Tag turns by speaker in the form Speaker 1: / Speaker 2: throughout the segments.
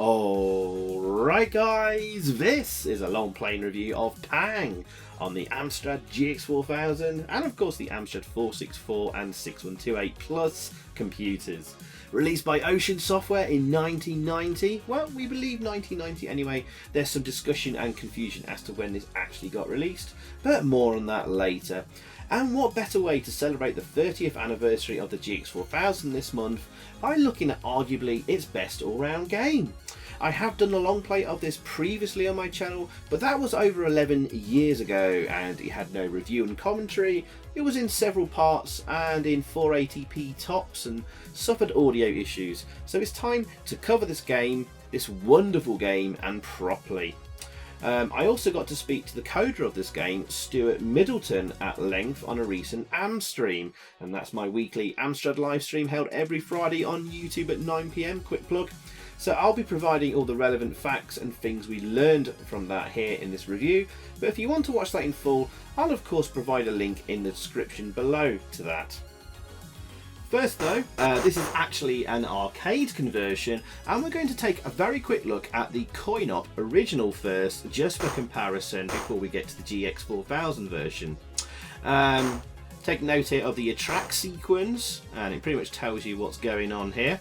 Speaker 1: Alright guys, this is a long playing review of Pang on the Amstrad GX4000 and of course the Amstrad 464 and 6128 Plus computers. Released by Ocean Software in 1990, well we believe 1990 anyway. There's some discussion and confusion as to when this actually got released, but more on that later. And what better way to celebrate the 30th anniversary of the GX4000 this month by looking at arguably its best all-round game. I have done a long play of this previously on my channel, but that was over 11 years ago and it had no review and commentary. It was in several parts and in 480p tops and suffered audio issues, so it's time to cover this game, this wonderful game, and properly. I also got to speak to the coder of this game, Stuart Middleton, at length on a recent Am stream, and that's my weekly Amstrad live stream held every Friday on YouTube at 9 PM, quick plug. So I'll be providing all the relevant facts and things we learned from that here in this review, but if you want to watch that in full, I'll of course provide a link in the description below to that. First though, this is actually an arcade conversion, and we're going to take a very quick look at the coin-op original first, just for comparison before we get to the GX4000 version. Take note here of the attract sequence, and it pretty much tells you what's going on here.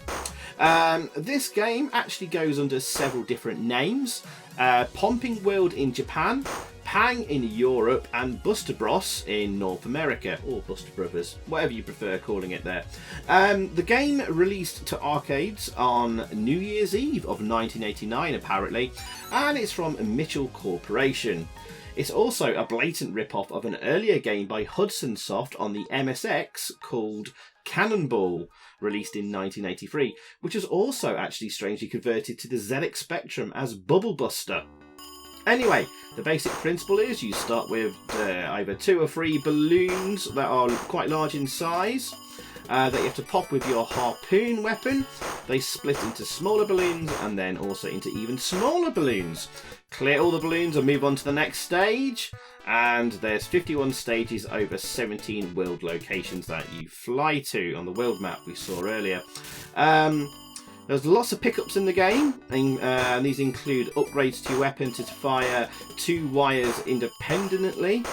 Speaker 1: This game actually goes under several different names. Pomping World in Japan, Pang in Europe, and Buster Bros in North America, or Buster Brothers, whatever you prefer calling it there. The game released to arcades on New Year's Eve of 1989 apparently, and it's from Mitchell Corporation. It's also a blatant rip-off of an earlier game by Hudson Soft on the MSX called Cannonball, released in 1983, which was also actually strangely converted to the ZX Spectrum as Bubble Buster. Anyway, the basic principle is you start with either 2 or 3 balloons that are quite large in size that you have to pop with your harpoon weapon. They split into smaller balloons and then also into even smaller balloons. Clear all the balloons and move on to the next stage. And there's 51 stages over 17 world locations that you fly to on the world map we saw earlier. There's lots of pickups in the game, and these include upgrades to your weapon to fire 2 wires independently,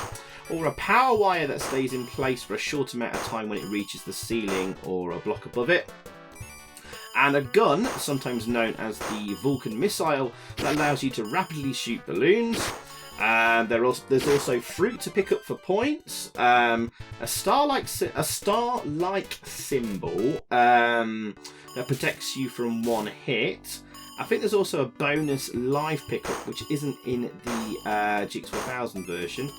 Speaker 1: or a power wire that stays in place for a short amount of time when it reaches the ceiling or a block above it, and a gun, sometimes known as the Vulcan missile, that allows you to rapidly shoot balloons. And there's also fruit to pick up for points, a star-like symbol that protects you from one hit. I think there's also a bonus live pickup which isn't in the GX4000 version.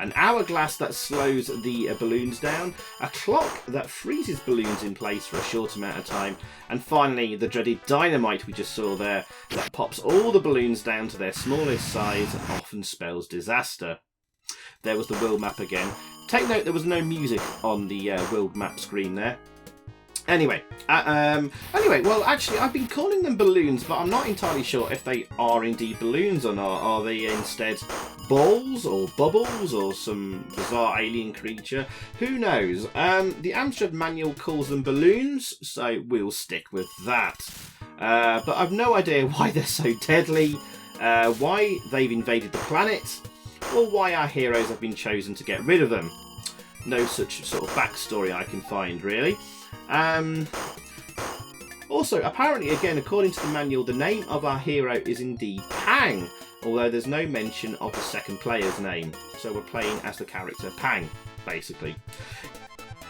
Speaker 1: An hourglass that slows the balloons down, a clock that freezes balloons in place for a short amount of time, and finally the dreaded dynamite we just saw there that pops all the balloons down to their smallest size and often spells disaster. There was the world map again. Take note there was no music on the world map screen there. Anyway, well actually I've been calling them balloons, but I'm not entirely sure if they are indeed balloons or not. Are they instead balls or bubbles or some bizarre alien creature? Who knows? The Amstrad manual calls them balloons, so we'll stick with that. But I've no idea why they're so deadly, why they've invaded the planet, or why our heroes have been chosen to get rid of them. No such sort of backstory I can find really. Also, apparently, again, according to the manual, the name of our hero is indeed Pang, although there's no mention of the second player's name. So we're playing as the character Pang, basically.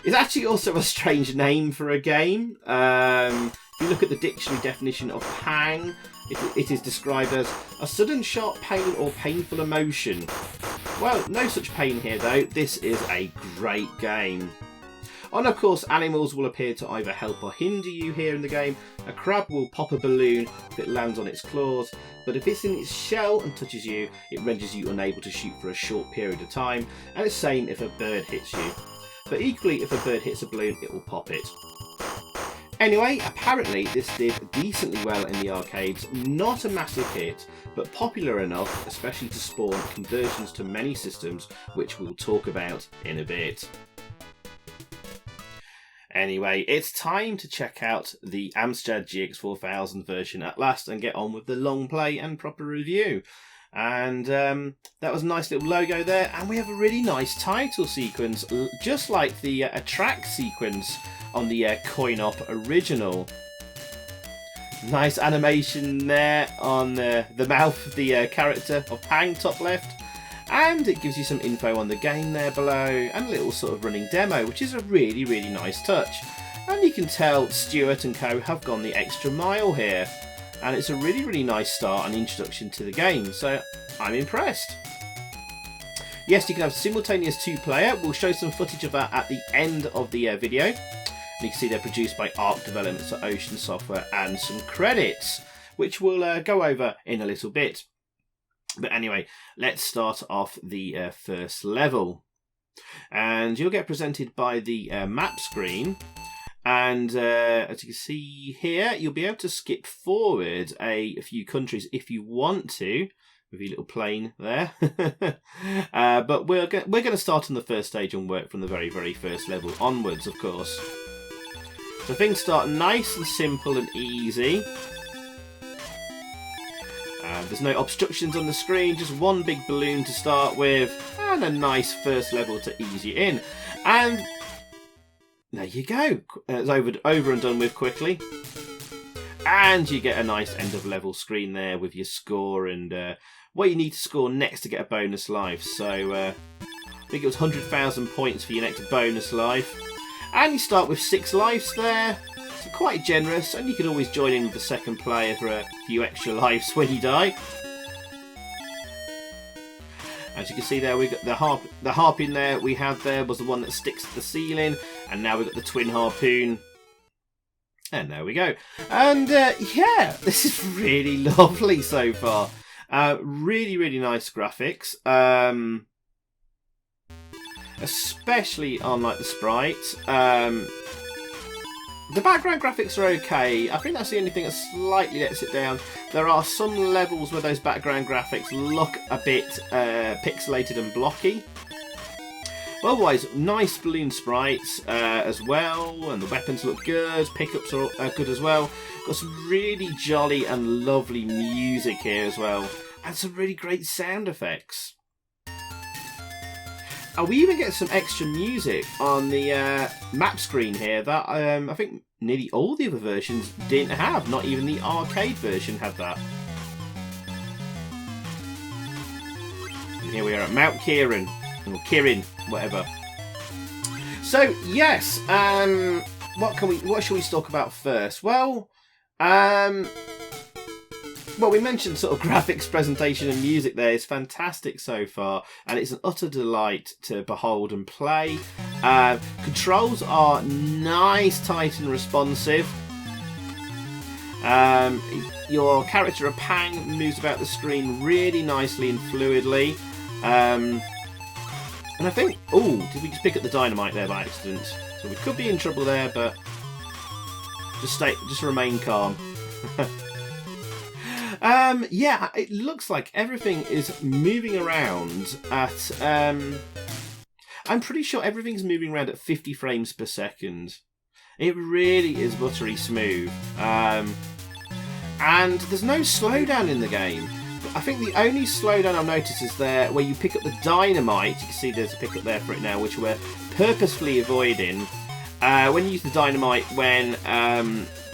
Speaker 1: It's actually also a strange name for a game. If you look at the dictionary definition of Pang, it is described as a sudden sharp pain or painful emotion. Well, no such pain here though. This is a great game. And of course, animals will appear to either help or hinder you here in the game. A crab will pop a balloon if it lands on its claws, but if it's in its shell and touches you, it renders you unable to shoot for a short period of time, and it's the same if a bird hits you. But equally, if a bird hits a balloon, it will pop it. Anyway, apparently this did decently well in the arcades, not a massive hit, but popular enough, especially to spawn conversions to many systems, which we'll talk about in a bit. Anyway, it's time to check out the Amstrad GX4000 version at last and get on with the long play and proper review. And that was a nice little logo there, and we have a really nice title sequence, just like the track sequence on the coin-op original. Nice animation there on the mouth of the character of Pang, top left. And it gives you some info on the game there below, and a little sort of running demo, which is a really, really nice touch. And you can tell Stuart and co have gone the extra mile here. And it's a really, really nice start and introduction to the game, so I'm impressed. Yes, you can have simultaneous 2-player. We'll show some footage of that at the end of the video. And you can see they're produced by Arc Developments at Ocean Software, and some credits, which we'll go over in a little bit. But anyway, let's start off the first level. And you'll get presented by the map screen. And as you can see here, you'll be able to skip forward a few countries if you want to, with your little plane there. But we're going to start on the first stage and work from the very, very first level onwards, of course. So things start nice and simple and easy. There's no obstructions on the screen, just one big balloon to start with, and a nice first level to ease you in. And there you go. It's over and done with quickly. And you get a nice end of level screen there with your score and what you need to score next to get a bonus life. So I think it was 100,000 points for your next bonus life. And you start with 6 lives there. So quite generous, and you can always join in with the second player for a few extra lives when you die. As you can see there, we got the harpoon there we had there was the one that sticks to the ceiling, and now we've got the twin harpoon. And there we go. And yeah, this is really lovely so far. Really, really nice graphics. Especially on like the sprites. The background graphics are okay. I think that's the only thing that slightly lets it down. There are some levels where those background graphics look a bit pixelated and blocky. But otherwise, nice balloon sprites as well, and the weapons look good. Pickups are good as well. Got some really jolly and lovely music here as well, and some really great sound effects. We even get some extra music on the map screen here that I think nearly all the other versions didn't have. Not even the arcade version had that. And here we are at Mount Kirin, or Kirin, whatever. So yes, what should we talk about first? Well, we mentioned sort of graphics, presentation and music there is fantastic so far, and it's an utter delight to behold and play. Controls are nice, tight and responsive. Your character, a Pang, moves about the screen really nicely and fluidly. And I think, did we just pick up the dynamite there by accident? So we could be in trouble there, but just remain calm. Yeah, it looks like everything is moving around at... I'm pretty sure everything's moving around at 50 frames per second. It really is buttery smooth. And there's no slowdown in the game. I think the only slowdown I've noticed is there where you pick up the dynamite. You can see there's a pickup there for it now, which we're purposefully avoiding. When you use the dynamite when...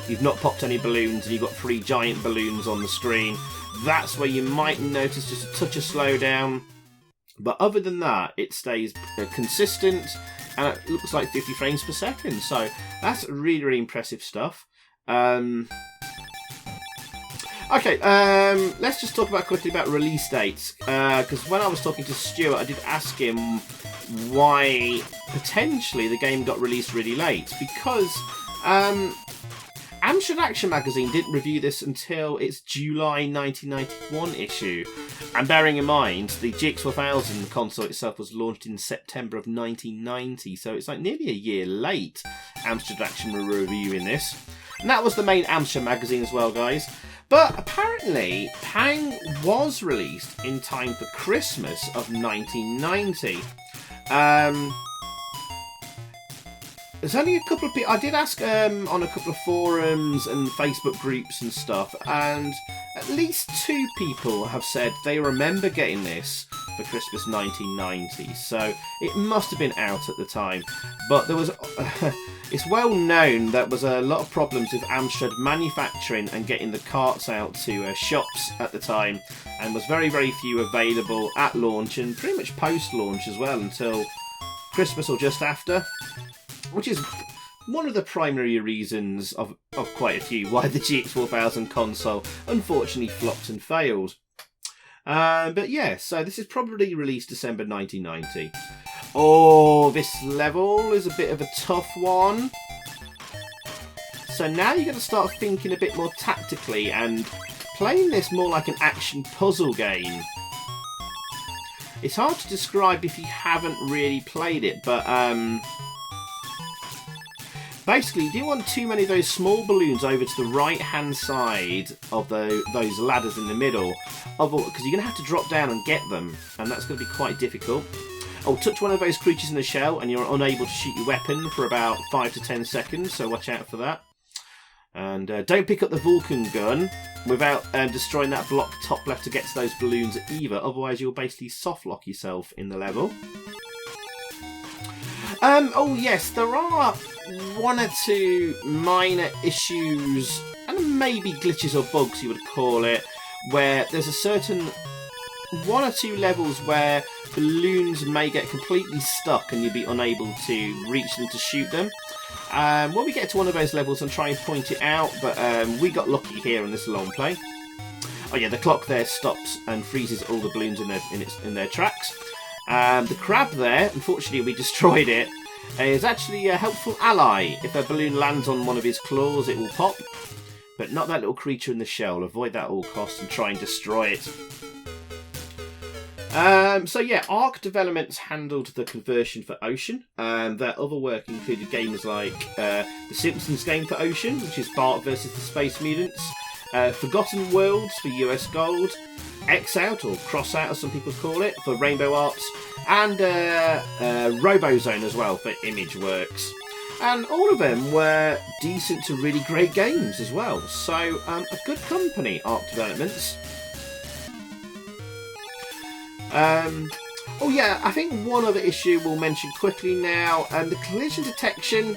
Speaker 1: you've not popped any balloons and you've got 3 giant balloons on the screen, that's where you might notice just a touch of slowdown. But other than that, it stays consistent, and it looks like 50 frames per second. So that's really, really impressive stuff. Okay, let's just talk quickly about release dates. Because when I was talking to Stuart, I did ask him why potentially the game got released really late. Because... Amstrad Action Magazine didn't review this until its July 1991 issue. And bearing in mind, the GX4000 console itself was launched in September of 1990, so it's like nearly a year late Amstrad Action were reviewing this. And that was the main Amstrad magazine as well, guys. But apparently, Pang was released in time for Christmas of 1990. there's only a couple of people. I did ask on a couple of forums and Facebook groups and stuff, and at least 2 people have said they remember getting this for Christmas 1990. So it must have been out at the time. But there was, it's well known that there was a lot of problems with Amstrad manufacturing and getting the carts out to shops at the time, and was very, very few available at launch and pretty much post-launch as well until Christmas or just after, which is one of the primary reasons of quite a few why the GX4000 console unfortunately flopped and failed. But yeah, so this is probably released December 1990. Oh, this level is a bit of a tough one. So now you're going to start thinking a bit more tactically and playing this more like an action puzzle game. It's hard to describe if you haven't really played it, but basically you don't want too many of those small balloons over to the right hand side of those ladders in the middle, because you're going to have to drop down and get them, and that's going to be quite difficult. Oh, touch one of those creatures in the shell and you're unable to shoot your weapon for about 5 to 10 seconds, so watch out for that. And don't pick up the Vulcan gun without destroying that block top left to get to those balloons either, otherwise you'll basically soft lock yourself in the level. Oh yes, there are 1 or 2 minor issues, and maybe glitches or bugs you would call it, where there's a certain 1 or 2 levels where balloons may get completely stuck and you'll be unable to reach them to shoot them. When we get to one of those levels, I'll try and point it out, but we got lucky here in this long play. Oh yeah, the clock there stops and freezes all the balloons in their tracks. The crab there, unfortunately we destroyed it, is actually a helpful ally. If a balloon lands on one of his claws, it will pop, but not that little creature in the shell. Avoid that at all costs and try and destroy it. So yeah, Arc Developments handled the conversion for Ocean. Their other work included games like the Simpsons game for Ocean, which is Bart versus the Space Mutants, Forgotten Worlds for US Gold, X-Out, or Cross-Out as some people call it, for Rainbow Arts, and Robozone as well for Imageworks. And all of them were decent to really great games as well. So a good company, Arc Developments. Oh yeah, I think one other issue we'll mention quickly now, the collision detection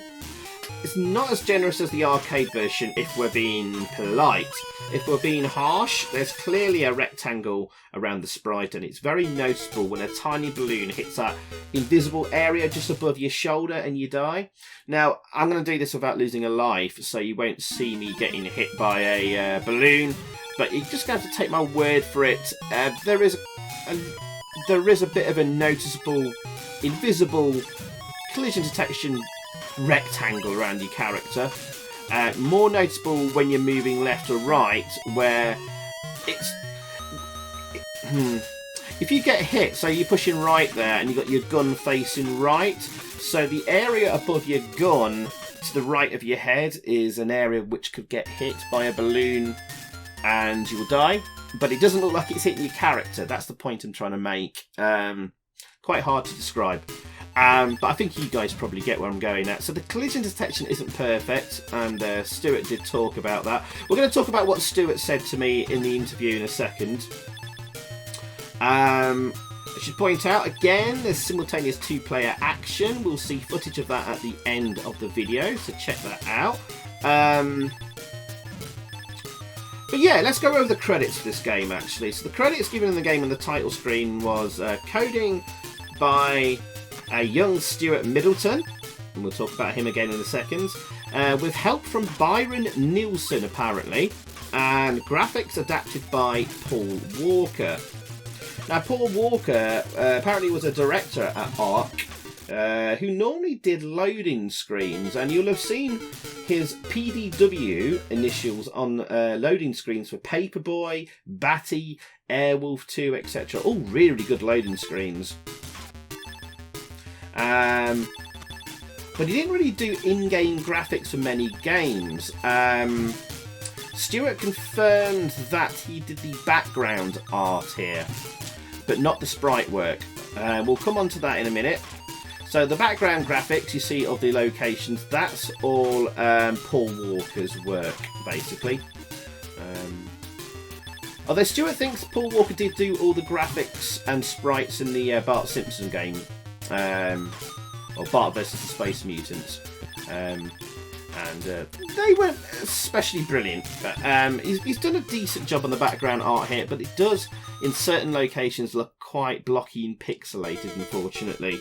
Speaker 1: is not as generous as the arcade version if we're being polite. If we're being harsh, there's clearly a rectangle around the sprite, and it's very noticeable when a tiny balloon hits that invisible area just above your shoulder and you die. Now, I'm going to do this without losing a life, so you won't see me getting hit by a balloon, but you're just going to have to take my word for it. There is a bit of a noticeable, invisible collision detection rectangle around your character. More noticeable when you're moving left or right, where if you get hit, so you're pushing right there and you've got your gun facing right, so the area above your gun to the right of your head is an area which could get hit by a balloon and you will die. But it doesn't look like it's hitting your character. That's the point I'm trying to make. Quite hard to describe. But I think you guys probably get where I'm going at. So the collision detection isn't perfect, and Stuart did talk about that. We're going to talk about what Stuart said to me in the interview in a second. I should point out again, there's simultaneous 2-player action. We'll see footage of that at the end of the video, so check that out. But yeah, let's go over the credits for this game actually. So the credits given in the game on the title screen was coding by a young Stuart Middleton, and we'll talk about him again in a second, with help from Byron Nielsen apparently, and graphics adapted by Paul Walker. Now Paul Walker apparently was a director at Arc, who normally did loading screens, and you'll have seen his PDW initials on loading screens for Paperboy, Batty, Airwolf 2, etc. All really good loading screens. But he didn't really do in-game graphics for many games. Stuart confirmed that he did the background art here, but not the sprite work. We'll come on to that in a minute. So the background graphics you see of the locations, that's all Paul Walker's work, basically. Although Stuart thinks Paul Walker did do all the graphics and sprites in the Bart Simpson game, or Bart vs the Space Mutants, and they weren't especially brilliant. But he's done a decent job on the background art here, but it does, in certain locations, look quite blocky and pixelated, unfortunately.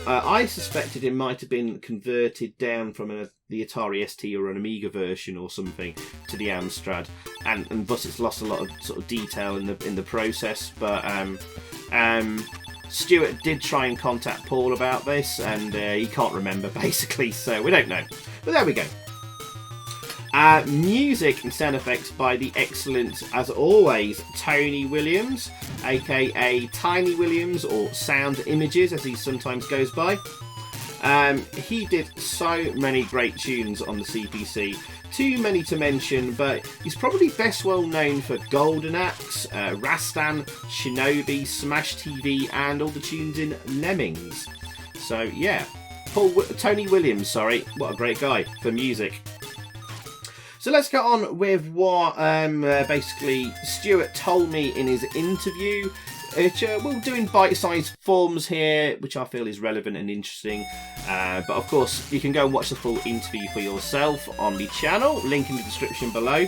Speaker 1: I suspected it might have been converted down from the Atari ST or an Amiga version or something to the Amstrad, and thus it's lost a lot of sort of detail in the process. But Stuart did try and contact Paul about this, and he can't remember basically, so we don't know. But there we go. Music and sound effects by the excellent, as always, Tony Williams, aka Tiny Williams, or Sound Images as he sometimes goes by. He did so many great tunes on the CPC, too many to mention, but he's probably best well known for Golden Axe, Rastan, Shinobi, Smash TV, and all the tunes in Lemmings. So yeah, Tony Williams, sorry, what a great guy for music. So let's get on with what basically Stuart told me in his interview. We're doing bite-sized forms here, which I feel is relevant and interesting. But of course, you can go and watch the full interview for yourself on the channel. Link in the description below.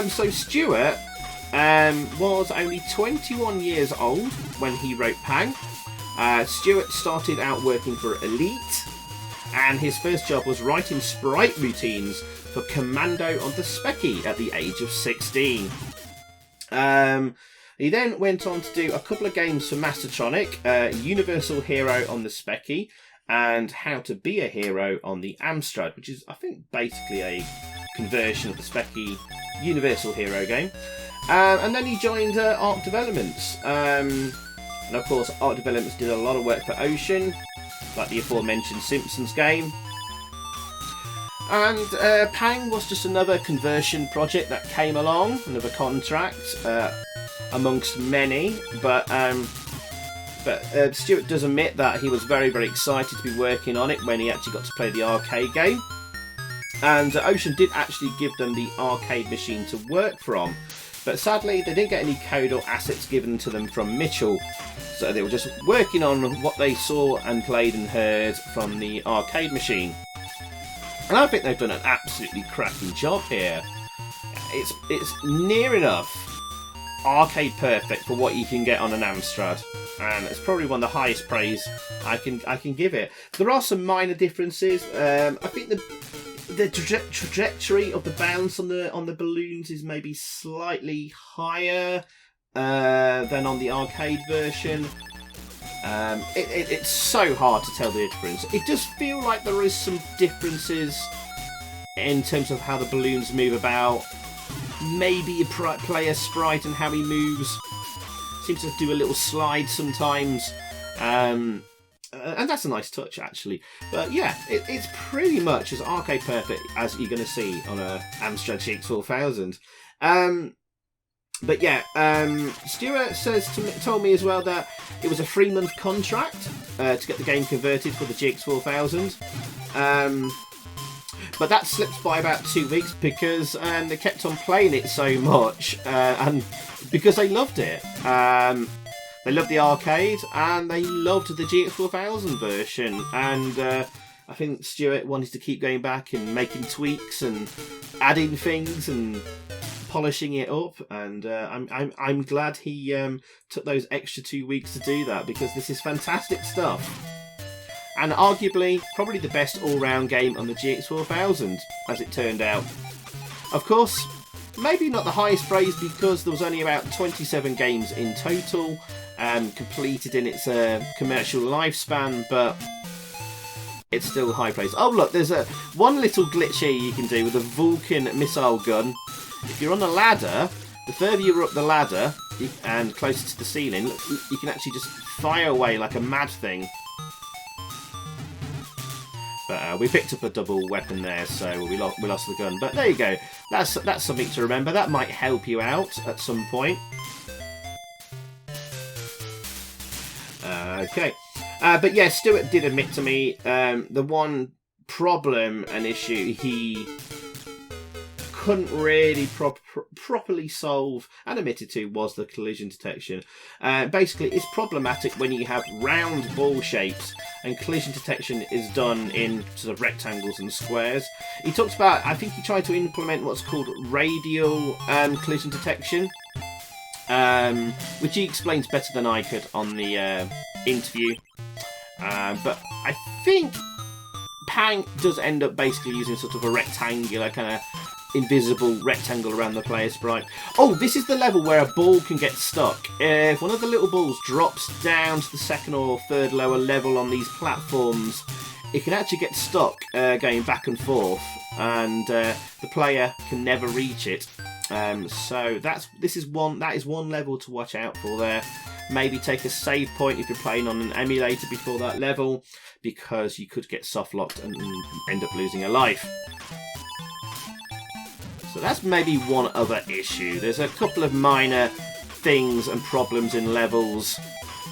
Speaker 1: So Stuart was only 21 years old when he wrote Pang. Stuart started out working for Elite, and his first job was writing sprite routines for Commando on the Specky at the age of 16. He then went on to do a couple of games for Mastertronic, Universal Hero on the Specky, and How to Be a Hero on the Amstrad, which is, I think, basically a conversion of the Specky Universal Hero game. And then he joined Arc Developments. And of course, Arc Developments did a lot of work for Ocean, like the aforementioned Simpsons game. And Pang was just another conversion project that came along, another contract amongst many. But Stuart does admit that he was very, very excited to be working on it when he actually got to play the arcade game. And Ocean did actually give them the arcade machine to work from. But sadly, they didn't get any code or assets given to them from Mitchell. So they were just working on what they saw and played and heard from the arcade machine. And I think they've done an absolutely cracking job here. It's near enough arcade perfect for what you can get on an Amstrad, and it's probably one of the highest praise I can give it. There are some minor differences. I think the trajectory of the bounce on the balloons is maybe slightly higher than on the arcade version. It's so hard to tell the difference. It does feel like there is some differences in terms of how the balloons move about. Maybe a player sprite and how he moves seems to do a little slide sometimes, and that's a nice touch actually. But yeah, it's pretty much as arcade perfect as you're going to see on a Amstrad GX4000. But yeah, Stuart told me as well that it was a 3-month contract to get the game converted for the GX4000. But that slipped by about 2 weeks because they kept on playing it so much, and because they loved it. They loved the arcade and they loved the GX4000 version, and I think Stuart wanted to keep going back and making tweaks and adding things and polishing it up, and I'm glad he took those extra 2 weeks to do that, because this is fantastic stuff. And arguably, probably the best all-round game on the GX4000, as it turned out. Of course, maybe not the highest praise, because there was only about 27 games in total, completed in its commercial lifespan, but it's still high praise. Oh look, there's one little glitch here you can do with a Vulcan missile gun. If you're on a ladder, the further you're up the ladder, and closer to the ceiling, you can actually just fire away like a mad thing. But we picked up a double weapon there, so we lost the gun. But there you go. That's something to remember. That might help you out at some point. Okay. But yeah, Stuart did admit to me the one problem and issue he couldn't really properly solve and admitted to was the collision detection. Basically, it's problematic when you have round ball shapes and collision detection is done in sort of rectangles and squares. He talks about, I think he tried to implement what's called radial collision detection, which he explains better than I could on the interview. But I think Pang does end up basically using sort of a rectangular kind of invisible rectangle around the player sprite. Oh, this is the level where a ball can get stuck. If one of the little balls drops down to the second or third lower level on these platforms, it can actually get stuck going back and forth, and the player can never reach it. So that is one level to watch out for there. Maybe take a save point if you're playing on an emulator before that level, because you could get soft locked and end up losing a life. So that's maybe one other issue. There's a couple of minor things and problems in levels,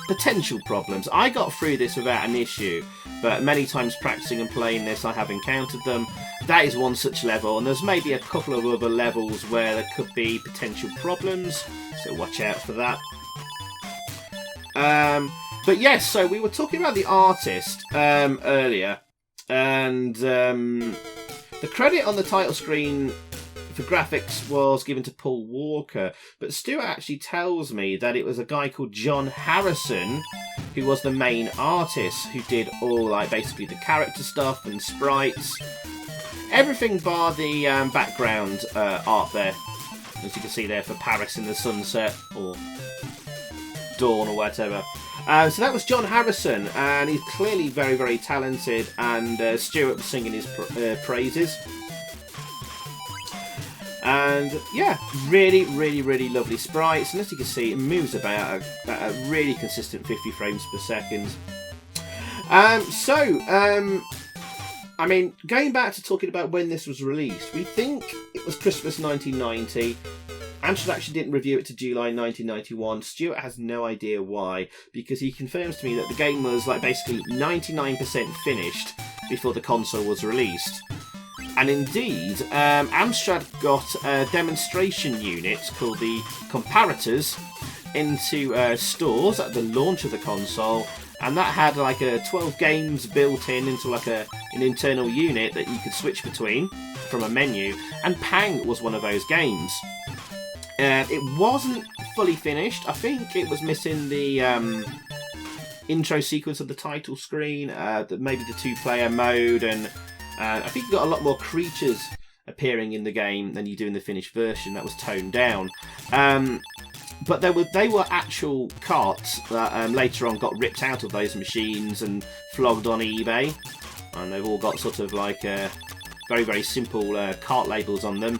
Speaker 1: potential problems. I got through this without an issue, but many times practicing and playing this I have encountered them. That is one such level, and there's maybe a couple of other levels where there could be potential problems, so watch out for that. But yes, so we were talking about the artist earlier, and the credit on the title screen for graphics was given to Paul Walker, but Stuart actually tells me that it was a guy called John Harrison who was the main artist, who did all, like, basically the character stuff and sprites, everything bar the background art there, as you can see there, for Paris in the Sunset or Dawn or whatever. So that was John Harrison, and he's clearly very, very talented, and Stuart was singing his praises. And yeah, really, really, really lovely sprites, and as you can see, it moves about at a really consistent 50 frames per second. I mean, going back to talking about when this was released, we think it was Christmas 1990. Amstrad actually didn't review it to July 1991. Stuart has no idea why, because he confirms to me that the game was like basically 99% finished before the console was released. And indeed, Amstrad got a demonstration unit called the Comparators into stores at the launch of the console, and that had like 12 games built into like an internal unit that you could switch between from a menu, and Pang was one of those games. It wasn't fully finished. I think it was missing the intro sequence of the title screen, maybe the two-player mode, and I think you got a lot more creatures appearing in the game than you do in the finished version. That was toned down. But they were actual carts that later on got ripped out of those machines and flogged on eBay. And they've all got sort of like very, very simple cart labels on them.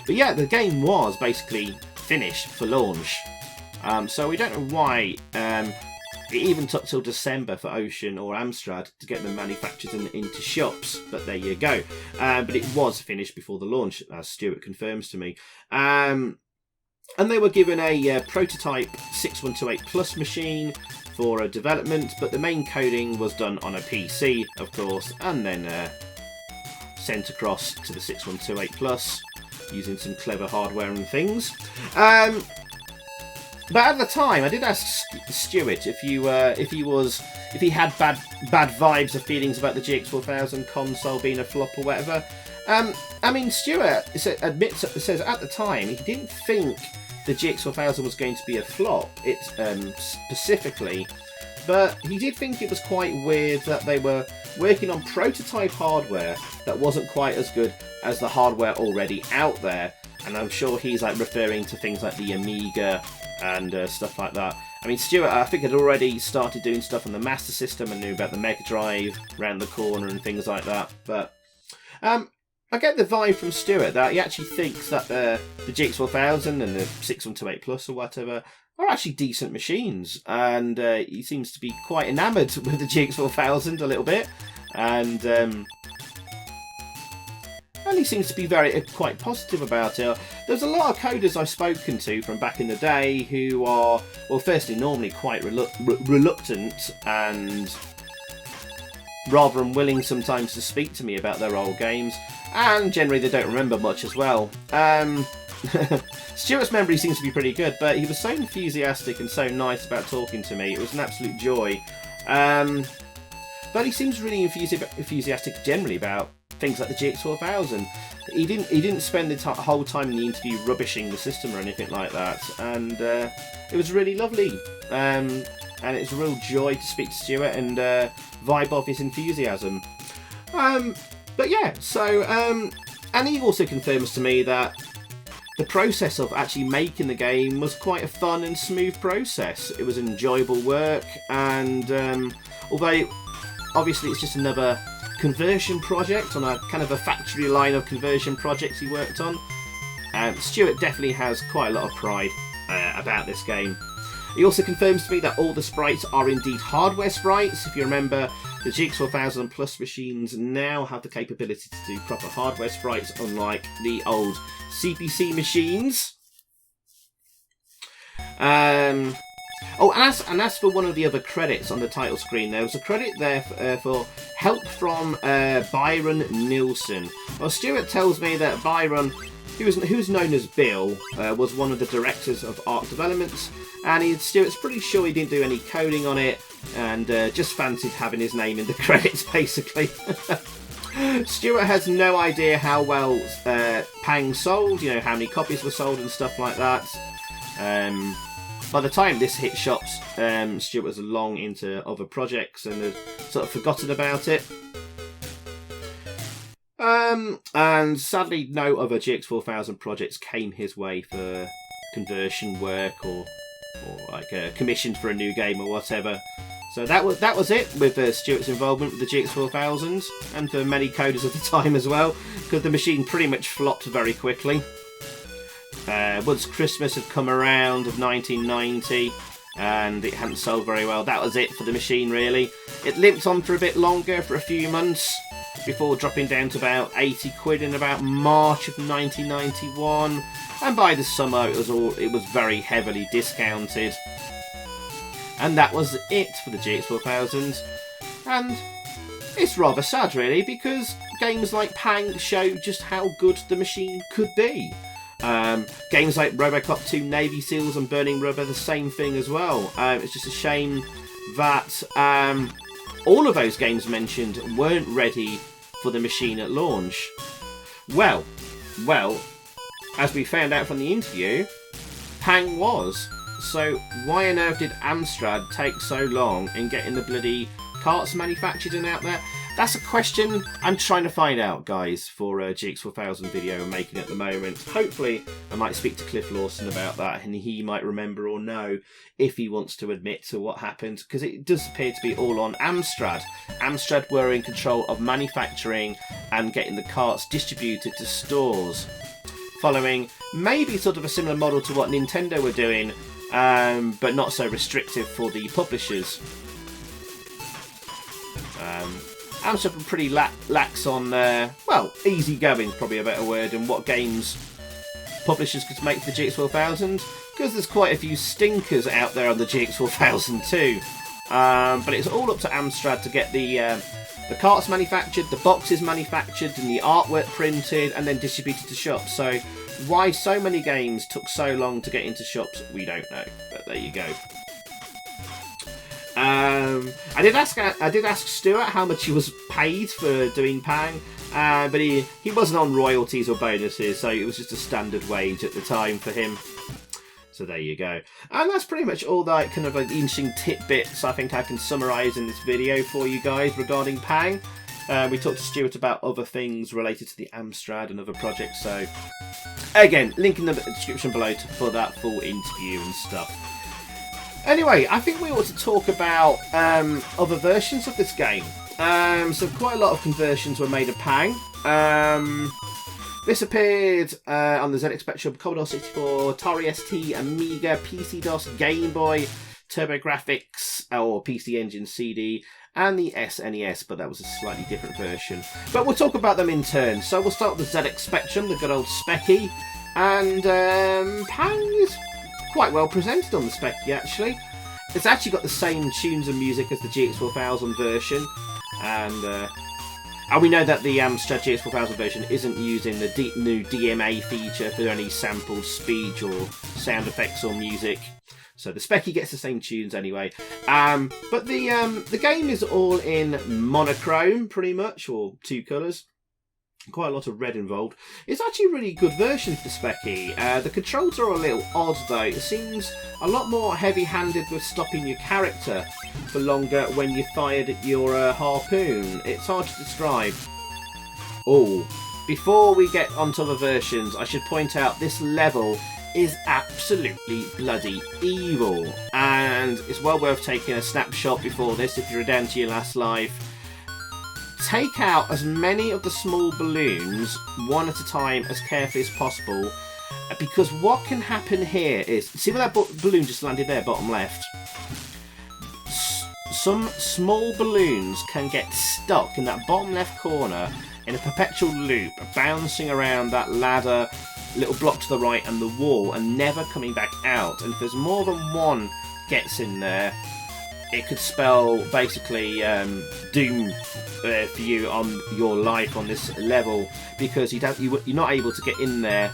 Speaker 1: But yeah, the game was basically finished for launch. So we don't know why it even took till December for Ocean or Amstrad to get them manufactured into shops, but there you go. But it was finished before the launch, as Stuart confirms to me. And they were given a prototype 6128 Plus machine for development, but the main coding was done on a PC, of course, and then sent across to the 6128 Plus using some clever hardware and things. But at the time, I did ask Stuart if he had bad vibes or feelings about the GX4000 console being a flop or whatever. I mean, Stuart says at the time he didn't think the GX4000 was going to be a flop. Specifically, but he did think it was quite weird that they were working on prototype hardware that wasn't quite as good as the hardware already out there. And I'm sure he's like referring to things like the Amiga and stuff like that. I mean, Stuart, I think, had already started doing stuff on the Master System and knew about the Mega Drive round the corner and things like that. But I get the vibe from Stuart that he actually thinks that the GX4000 and the 6128 Plus or whatever are actually decent machines, and he seems to be quite enamoured with the GX4000 a little bit, and he seems to be quite positive about it. There's a lot of coders I've spoken to from back in the day who are, well, firstly, normally quite reluctant and rather unwilling sometimes to speak to me about their old games, and generally they don't remember much as well. Stuart's memory seems to be pretty good, but he was so enthusiastic and so nice about talking to me. It was an absolute joy. But he seems really enthusiastic generally about things like the GX4000. He didn't spend the whole time in the interview rubbishing the system or anything like that, and it was really lovely. And it's a real joy to speak to Stuart and vibe off his enthusiasm. But yeah, so and he also confirms to me that the process of actually making the game was quite a fun and smooth process. It was enjoyable work, and although obviously it's just another conversion project on a kind of a factory line of conversion projects he worked on, Stuart definitely has quite a lot of pride about this game. He also confirms to me that all the sprites are indeed hardware sprites. If you remember, the GX4000 Plus machines now have the capability to do proper hardware sprites, unlike the old CPC machines. Oh, and as for one of the other credits on the title screen, there was a credit there for help from Byron Nilsson. Well, Stuart tells me that Byron, who's known as Bill, was one of the directors of Arc Developments, and Stuart's pretty sure he didn't do any coding on it, and just fancied having his name in the credits, basically. Stuart has no idea how well Pang sold, you know, how many copies were sold and stuff like that. By the time this hit shops, Stuart was long into other projects and had sort of forgotten about it. And sadly, no other GX4000 projects came his way for conversion work or like commissioned for a new game or whatever. So that was it with Stuart's involvement with the GX4000, and for many coders of the time as well, because the machine pretty much flopped very quickly. Once Christmas had come around of 1990 and it hadn't sold very well, that was it for the machine really. It limped on for a bit longer, for a few months, before dropping down to about 80 quid in about March of 1991, and by the summer it was very heavily discounted. And that was it for the GX4000, and it's rather sad really, because games like Pang show just how good the machine could be. Games like Robocop 2 Navy Seals and Burning Rubber, the same thing as well. It's just a shame that all of those games mentioned weren't ready for the machine at launch. Well, as we found out from the interview, Pang was. So why on earth did Amstrad take so long in getting the bloody carts manufactured and out there? That's a question I'm trying to find out, guys, for a GX4000 video I'm making at the moment. Hopefully I might speak to Cliff Lawson about that, and he might remember or know if he wants to admit to what happened, because it does appear to be all on Amstrad. Amstrad were in control of manufacturing and getting the carts distributed to stores, following maybe sort of a similar model to what Nintendo were doing, but not so restrictive for the publishers. Amstrad were pretty lax on, well, easy going is probably a better word, and what games publishers could make for the GX4000, because there's quite a few stinkers out there on the GX4000 too. But it's all up to Amstrad to get the carts manufactured, the boxes manufactured, and the artwork printed and then distributed to shops. So why so many games took so long to get into shops, we don't know, but there you go. I did ask Stuart how much he was paid for doing Pang, but he wasn't on royalties or bonuses, so it was just a standard wage at the time for him. So there you go. And that's pretty much all that kind of like interesting tidbits I think I can summarise in this video for you guys regarding Pang. We talked to Stuart about other things related to the Amstrad and other projects, so again, link in the description below for that full interview and stuff. Anyway, I think we ought to talk about other versions of this game. So quite a lot of conversions were made of Pang. This appeared on the ZX Spectrum, Commodore 64, Atari ST, Amiga, PC-DOS, Game Boy, TurboGrafx, or PC Engine CD, and the SNES, but that was a slightly different version. But we'll talk about them in turn. So we'll start with the ZX Spectrum, the good old Specky, and Pang is quite well presented on the Specky actually. It's actually got the same tunes and music as the GX4000 version. And we know that the Amstrad GX4000 version isn't using the new DMA feature for any sampled speech or sound effects or music. So the Specky gets the same tunes anyway. But the game is all in monochrome, pretty much, or 2 colours. Quite a lot of red involved. It's actually a really good version for the Specky. The controls are a little odd though. It seems a lot more heavy-handed with stopping your character for longer when you fired at your harpoon. It's hard to describe. Oh, before we get onto the versions, I should point out this level is absolutely bloody evil. And it's well worth taking a snapshot before this if you're down to your last life. Take out as many of the small balloons one at a time as carefully as possible, because what can happen here is, see where that balloon just landed there, bottom left? Some small balloons can get stuck in that bottom left corner in a perpetual loop, bouncing around that ladder, little block to the right and the wall, and never coming back out. And if there's more than one gets in there, it could spell basically doom for you on your life on this level, because you're not able to get in there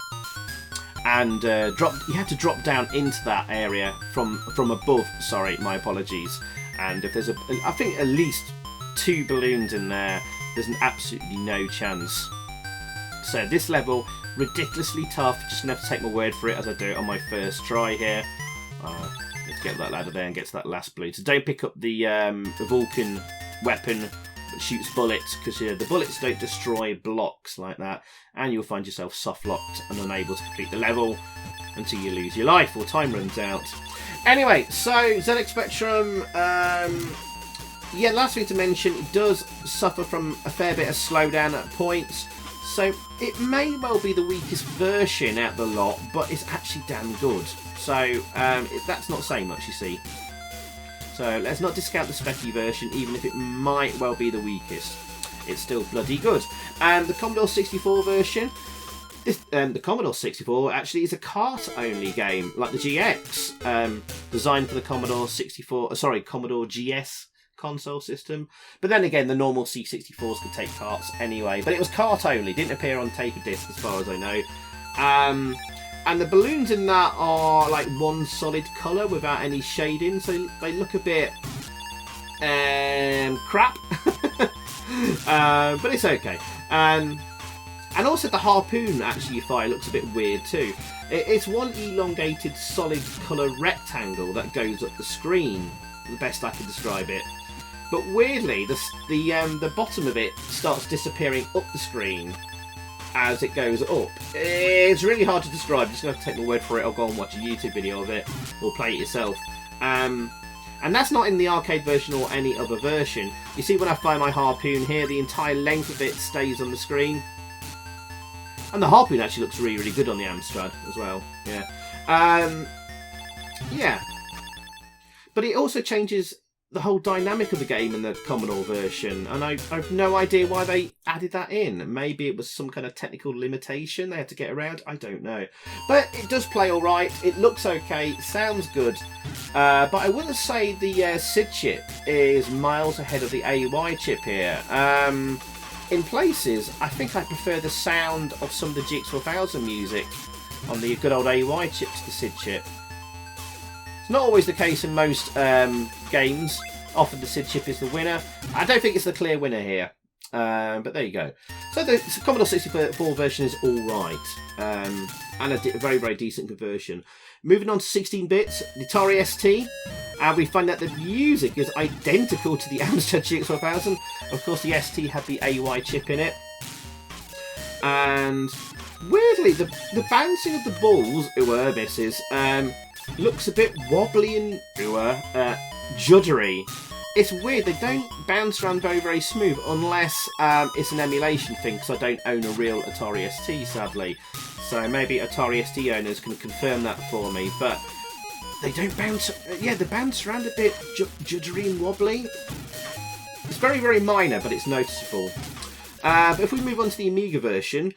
Speaker 1: and you have to drop down into that area from above. Sorry, my apologies. And if there's I think at least 2 balloons in there, there's absolutely no chance. So this level, ridiculously tough. Just gonna have to take my word for it as I do it on my first try here. Let's get that ladder there and get to that last balloon. So don't pick up the Vulcan weapon that shoots bullets, because the bullets don't destroy blocks like that, and you'll find yourself soft-locked and unable to complete the level until you lose your life or time runs out. Anyway, so ZX Spectrum, yeah, last thing to mention, it does suffer from a fair bit of slowdown at points. So it may well be the weakest version out of the lot, but it's actually damn good. So that's not saying much, you see. So let's not discount the Specky version, even if it might well be the weakest. It's still bloody good. And the Commodore 64 version, the Commodore 64 actually is a kart-only game, like the GX, designed for the Commodore 64. Commodore GS console system. But then again, the normal C64s could take carts anyway. But it was kart only, didn't appear on tape disc as far as I know. And the balloons in that are like one solid colour without any shading, so they look a bit crap. But it's okay. And also the harpoon actually you fire looks a bit weird too. It's one elongated solid colour rectangle that goes up the screen, the best I can describe it. But weirdly, the bottom of it starts disappearing up the screen as it goes up. It's really hard to describe. You're just going to have to take my word for it, or go and watch a YouTube video of it, or play it yourself. And that's not in the arcade version or any other version. You see when I fire my harpoon here, the entire length of it stays on the screen. And the harpoon actually looks really, really good on the Amstrad as well. Yeah. Yeah. But it also changes the whole dynamic of the game in the Commodore version, and I've no idea why they added that in. Maybe it was some kind of technical limitation they had to get around, I don't know. But it does play alright, it looks okay, sounds good, but I wouldn't say the SID chip is miles ahead of the AY chip here. In places, I think I prefer the sound of some of the GX4000 music on the good old AY chip to the SID chip. It's not always the case in most games. Often the SID chip is the winner. I don't think it's the clear winner here. But there you go. So the Commodore 64 version is alright. And a very, very decent conversion. Moving on to 16 bits, the Atari ST. And we find that the music is identical to the Amstrad GX4000. Of course, the ST had the AY chip in it. And weirdly, the bouncing of the balls, misses, looks a bit wobbly and juddery. It's weird, they don't bounce around very, very smooth, unless it's an emulation thing, because I don't own a real Atari ST, sadly. So maybe Atari ST owners can confirm that for me, but they don't bounce. Yeah, they bounce around a bit juddery and wobbly. It's very, very minor, but it's noticeable. But if we move on to the Amiga version,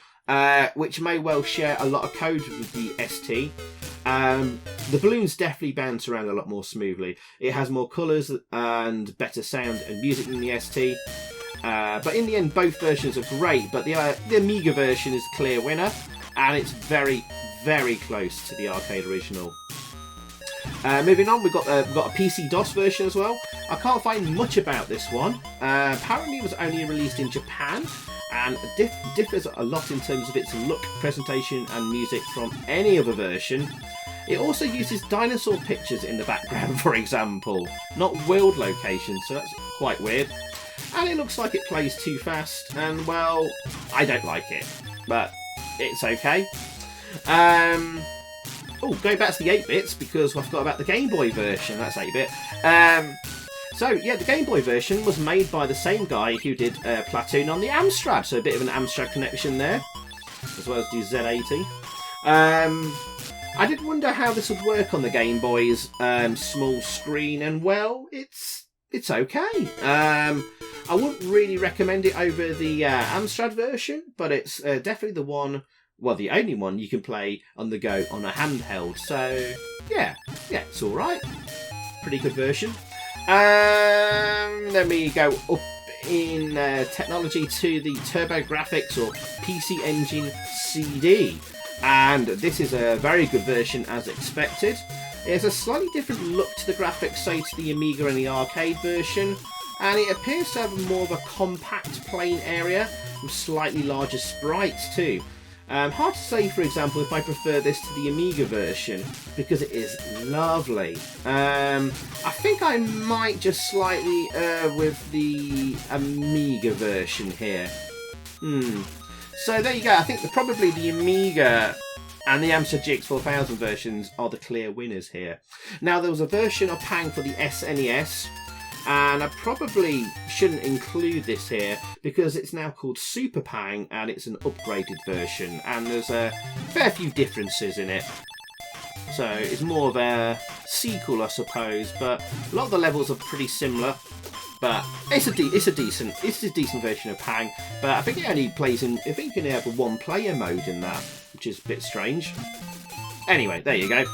Speaker 1: which may well share a lot of code with the ST, The balloons definitely bounce around a lot more smoothly. It has more colours and better sound and music than the ST. But in the end, both versions are great, but the Amiga version is the clear winner, and it's very, very close to the arcade original. Moving on, we've got a PC-DOS version as well. I can't find much about this one. Apparently it was only released in Japan, and differs a lot in terms of its look, presentation and music from any other version. It also uses dinosaur pictures in the background, for example, not world locations, so that's quite weird. And it looks like it plays too fast, and well, I don't like it, but it's okay. Oh, going back to the 8-bits, because I forgot about the Game Boy version, that's 8-bit. So, yeah, the Game Boy version was made by the same guy who did Platoon on the Amstrad, so a bit of an Amstrad connection there, as well as the Z80. I did wonder how this would work on the Game Boy's small screen, and well, it's okay. I wouldn't really recommend it over the Amstrad version, but it's definitely the one, well, the only one you can play on the go on a handheld. So, yeah, it's all right. Pretty good version. Then we go up in technology to the TurboGrafx or PC Engine CD. And this is a very good version as expected. It has a slightly different look to the graphics, say, to the Amiga and the arcade version. And it appears to have more of a compact plain area with slightly larger sprites too. Hard to say, for example, if I prefer this to the Amiga version, because it is lovely. I think I might just slightly err with the Amiga version here. So there you go. I think probably the Amiga and the Amstrad GX4000 versions are the clear winners here. Now, there was a version of Pang for the SNES, and I probably shouldn't include this here because it's now called Super Pang and it's an upgraded version, and there's a fair few differences in it. So it's more of a sequel, I suppose, but a lot of the levels are pretty similar. But it's a decent version of Pang. But I think it only plays in, I think you can have a one-player mode in that, which is a bit strange. Anyway, there you go.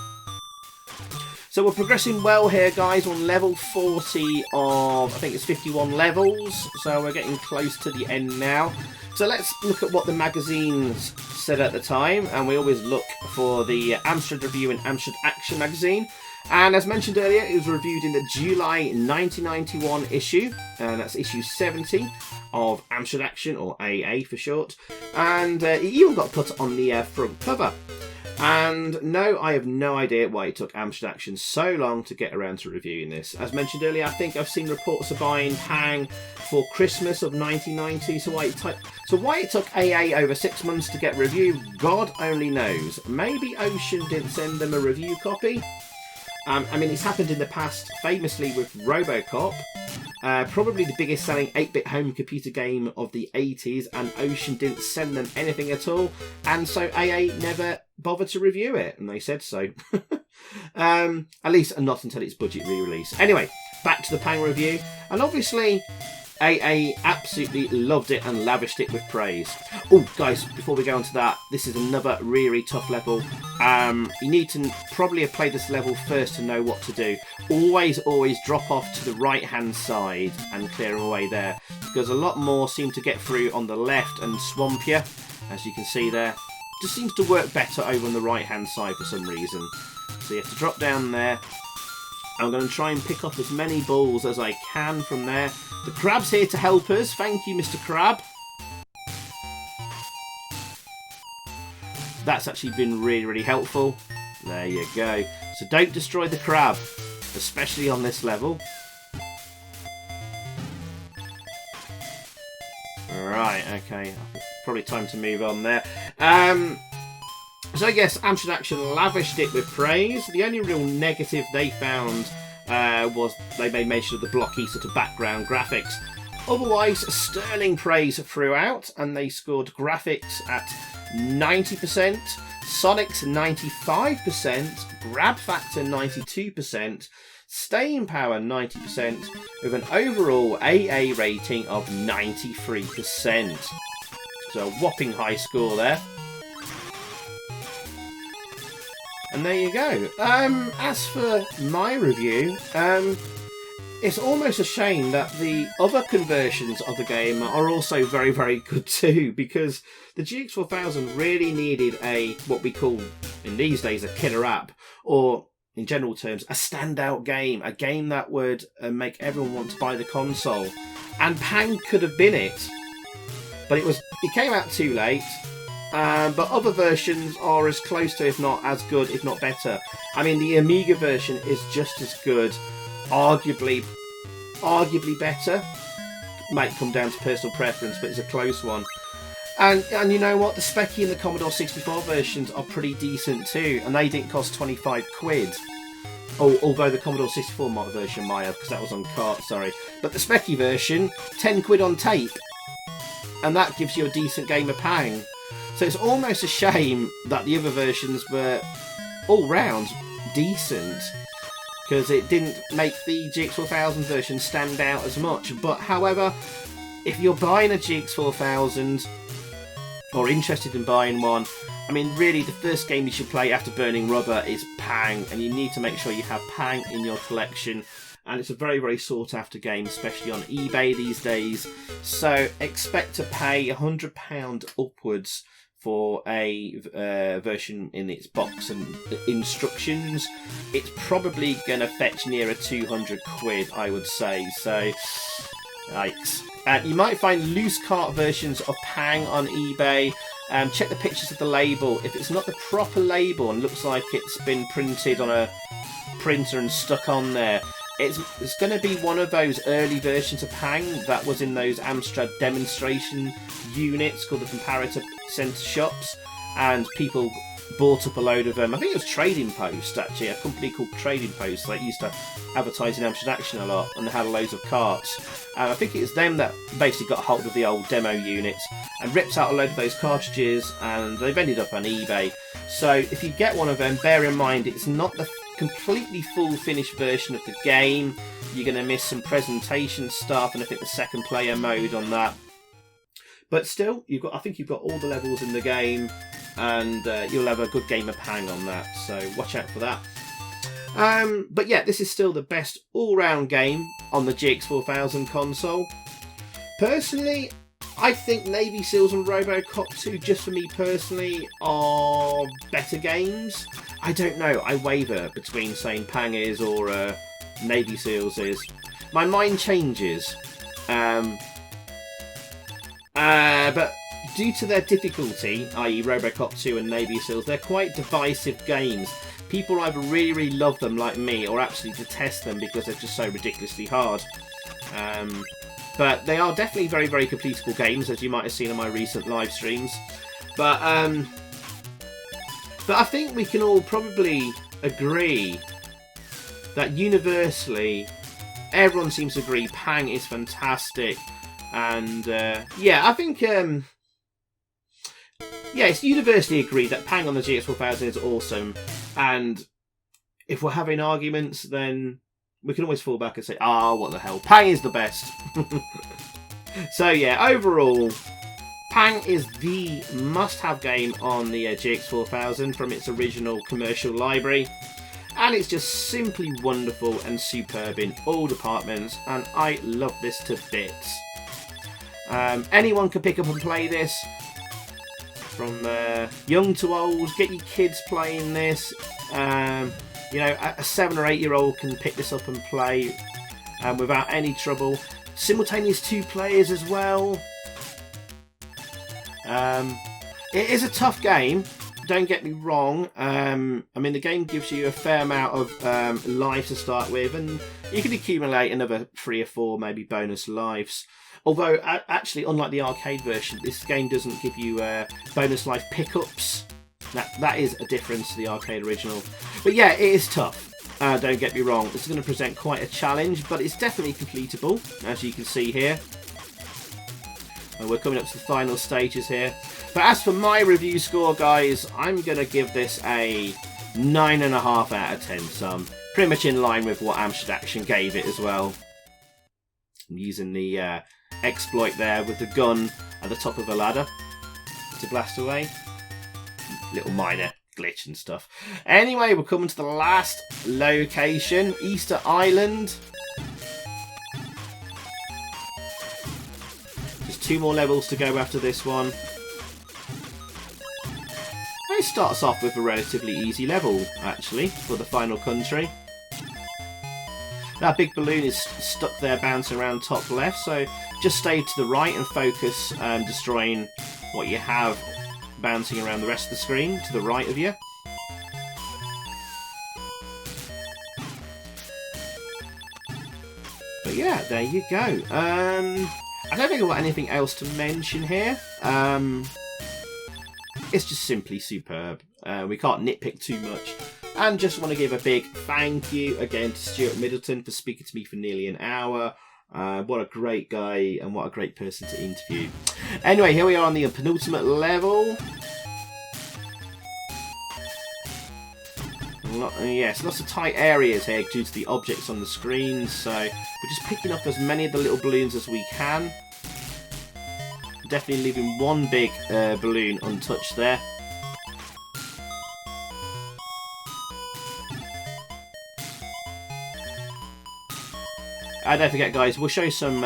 Speaker 1: So we're progressing well here, guys, on level 40 of, I think it's 51 levels. So we're getting close to the end now. So let's look at what the magazines said at the time. And we always look for the Amstrad Review and Amstrad Action magazine. And as mentioned earlier, it was reviewed in the July 1991 issue, and that's issue 70 of Amstrad Action, or AA for short. And it even got put on the front cover. And no, I have no idea why it took Amstrad Action so long to get around to reviewing this. As mentioned earlier, I think I've seen reports of buying Pang for Christmas of 1990. So why it took AA over 6 months to get reviewed, God only knows. Maybe Ocean didn't send them a review copy. I mean, it's happened in the past, famously with RoboCop, probably the biggest selling 8-bit home computer game of the 80s, and Ocean didn't send them anything at all, and so AA never bothered to review it, and they said so. At least not until its budget re-release. Anyway, back to the Pang review, and obviously AA absolutely loved it and lavished it with praise. Oh, guys, before we go on to that, this is another really tough level. You need to probably have played this level first to know what to do. Always drop off to the right-hand side and clear away there, because a lot more seem to get through on the left and swamp you, as you can see there. Just seems to work better over on the right-hand side for some reason. So you have to drop down there. I'm going to try and pick up as many balls as I can from there. The crab's here to help us. Thank you, Mr. Crab. That's actually been really helpful. There you go. So don't destroy the crab, especially on this level. Right, okay. Probably time to move on there. So yes, Amstrad Action lavished it with praise. The only real negative they found was they made mention of the blocky sort of background graphics. Otherwise, sterling praise throughout, and they scored graphics at 90%, Sonics 95%, grab factor 92%, staying power 90%, with an overall AA rating of 93%. So a whopping high score there. And there you go. As for my review, it's almost a shame that the other conversions of the game are also very, very good too, because the GX4000 really needed what we call in these days a killer app, or in general terms a standout game, a game that would make everyone want to buy the console. And Pang could have been it, but it came out too late. But other versions are as close to, if not as good, if not better. I mean, the Amiga version is just as good, arguably better. Might come down to personal preference, but it's a close one. And you know what? The Speccy and the Commodore 64 versions are pretty decent too, and they didn't cost 25 quid. Although the Commodore 64 version might have, because that was on cart, sorry. But the Speccy version, 10 quid on tape. And that gives you a decent game of Pang. So it's almost a shame that the other versions were all round decent, because it didn't make the GX4000 version stand out as much. But however, if you're buying a GX4000 or interested in buying one, I mean, really the first game you should play after burning rubber is Pang, and you need to make sure you have Pang in your collection. And it's a very, very sought after game, especially on eBay these days. So expect to pay £100 upwards for a version in its box and instructions. It's probably going to fetch nearer 200 quid, I would say. So, yikes. You might find loose cart versions of Pang on eBay. Check the pictures of the label. If it's not the proper label and looks like it's been printed on a printer and stuck on there, it's going to be one of those early versions of Pang that was in those Amstrad demonstration units called the comparator centre shops, and people bought up a load of them. I think it was Trading Post, actually, a company called Trading Post that used to advertise in Amstrad Action a lot, and they had loads of carts. And I think it was them that basically got hold of the old demo units and ripped out a load of those cartridges, and they've ended up on eBay. So if you get one of them, bear in mind it's not the completely full finished version of the game. You're going to miss some presentation stuff, and I think the second player mode on that. But still, I think you've got all the levels in the game, and you'll have a good game of Pang on that. So watch out for that. But yeah, this is still the best all-round game on the GX4000 console. Personally, I think Navy Seals and RoboCop 2, just for me personally, are better games. I don't know. I waver between saying Pang is or Navy Seals is. My mind changes. But due to their difficulty, i.e. RoboCop 2 and Navy Seals, they're quite divisive games. People either really, really love them like me, or absolutely detest them because they're just so ridiculously hard. But they are definitely very, very completable games, as you might have seen on my recent live streams. But I think we can all probably agree that universally, everyone seems to agree Pang is fantastic. And yeah, I think it's universally agreed that Pang on the GX4000 is awesome. And if we're having arguments, then we can always fall back and say, what the hell, Pang is the best. So yeah, overall, Pang is the must-have game on the GX4000 from its original commercial library. And it's just simply wonderful and superb in all departments, and I love this to bits. Anyone can pick up and play this, from young to old. Get your kids playing this. You know, a 7 or 8 year old can pick this up and play without any trouble. Simultaneous 2 players as well. It is a tough game, don't get me wrong. I mean, the game gives you a fair amount of lives to start with, and you can accumulate another 3 or 4 maybe bonus lives. Although, actually, unlike the arcade version, this game doesn't give you bonus life pickups. That is a difference to the arcade original. But yeah, it is tough. Don't get me wrong. It's going to present quite a challenge, but it's definitely completable, as you can see here. And we're coming up to the final stages here. But as for my review score, guys, I'm going to give this a 9.5 out of 10. So I'm pretty much in line with what Amstrad Action gave it as well. I'm using the exploit there with the gun at the top of the ladder to blast away. Little minor glitch and stuff. Anyway, we're coming to the last location, Easter Island. There's 2 more levels to go after this one. It starts off with a relatively easy level, actually, for the final country. That big balloon is stuck there bouncing around top left, so just stay to the right and focus destroying what you have bouncing around the rest of the screen to the right of you. But yeah, there you go. I don't think I've got anything else to mention here. It's just simply superb. We can't nitpick too much. And just want to give a big thank you again to Stuart Middleton for speaking to me for nearly an hour. What a great guy and what a great person to interview. Anyway, here we are on the penultimate level. Yes, lots of tight areas here due to the objects on the screen. So we're just picking up as many of the little balloons as we can. Definitely leaving one big balloon untouched there. Don't forget, guys, we'll show some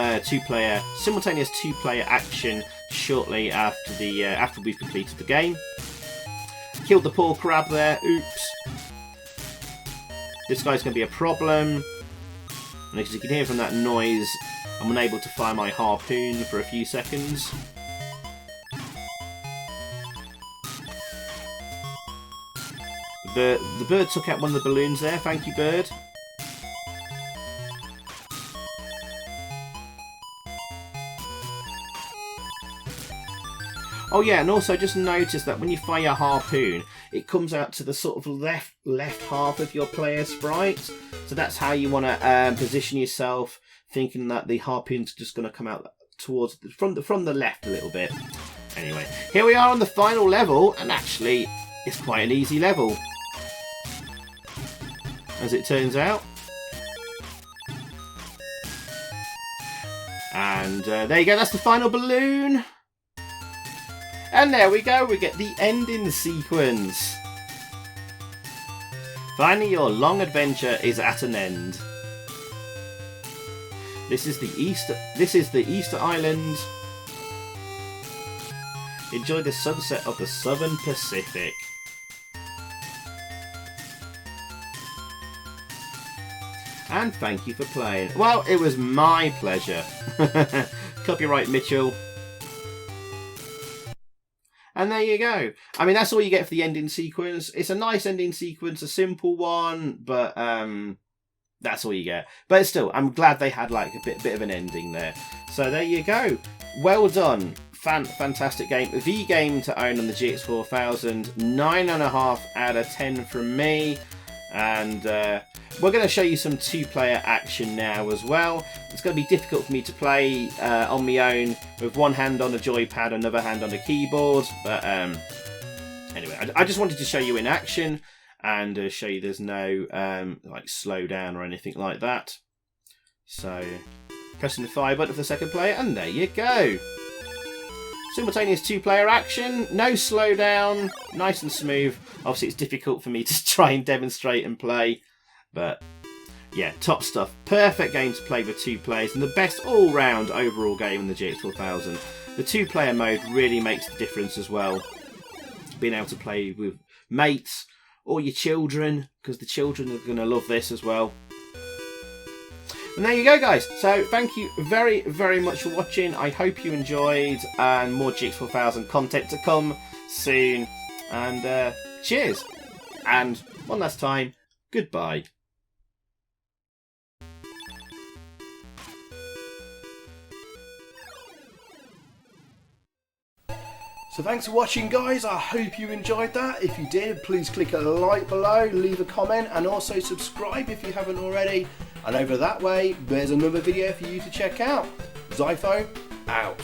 Speaker 1: simultaneous two-player action shortly after we've completed the game. Killed the poor crab there. Oops. This guy's going to be a problem. And as you can hear from that noise, I'm unable to fire my harpoon for a few seconds. The bird took out one of the balloons there. Thank you, bird. Oh yeah, and also just notice that when you fire your harpoon, it comes out to the sort of left half of your player sprite. So that's how you want to position yourself, thinking that the harpoon's just going to come out towards from the left a little bit. Anyway, here we are on the final level, and actually, it's quite an easy level, as it turns out. And there you go, that's the final balloon. And there we go, we get the ending sequence. Finally, your long adventure is at an end. This is the Easter Island. Enjoy the sunset of the Southern Pacific. And thank you for playing. Well, it was my pleasure. Copyright Mitchell. And there you go. I mean, that's all you get for the ending sequence. It's a nice ending sequence, a simple one, but that's all you get. But still, I'm glad they had like a bit of an ending there. So there you go. Well done. Fantastic game. The game to own on the GX4000. 9.5 out of 10 from me. And we're going to show you some two-player action now as well. It's going to be difficult for me to play on my own with one hand on a joypad, another hand on a keyboard. But anyway, I just wanted to show you in action and show you there's no like slow down or anything like that. So pressing the fire button for the second player, and there you go. Simultaneous two-player action, no slowdown, nice and smooth. Obviously, it's difficult for me to try and demonstrate and play, but yeah, top stuff. Perfect game to play with two players, and the best all-round overall game in the GX4000. The two-player mode really makes the difference as well. Being able to play with mates or your children, because the children are going to love this as well. And there you go, guys. So thank you very, very much for watching. I hope you enjoyed, and more GX4000 content to come soon. And cheers. And one last time, goodbye.
Speaker 2: So thanks for watching, guys. I hope you enjoyed that. If you did, please click a like below, leave a comment, and also subscribe if you haven't already. And over that way, there's another video for you to check out. Zypho, out.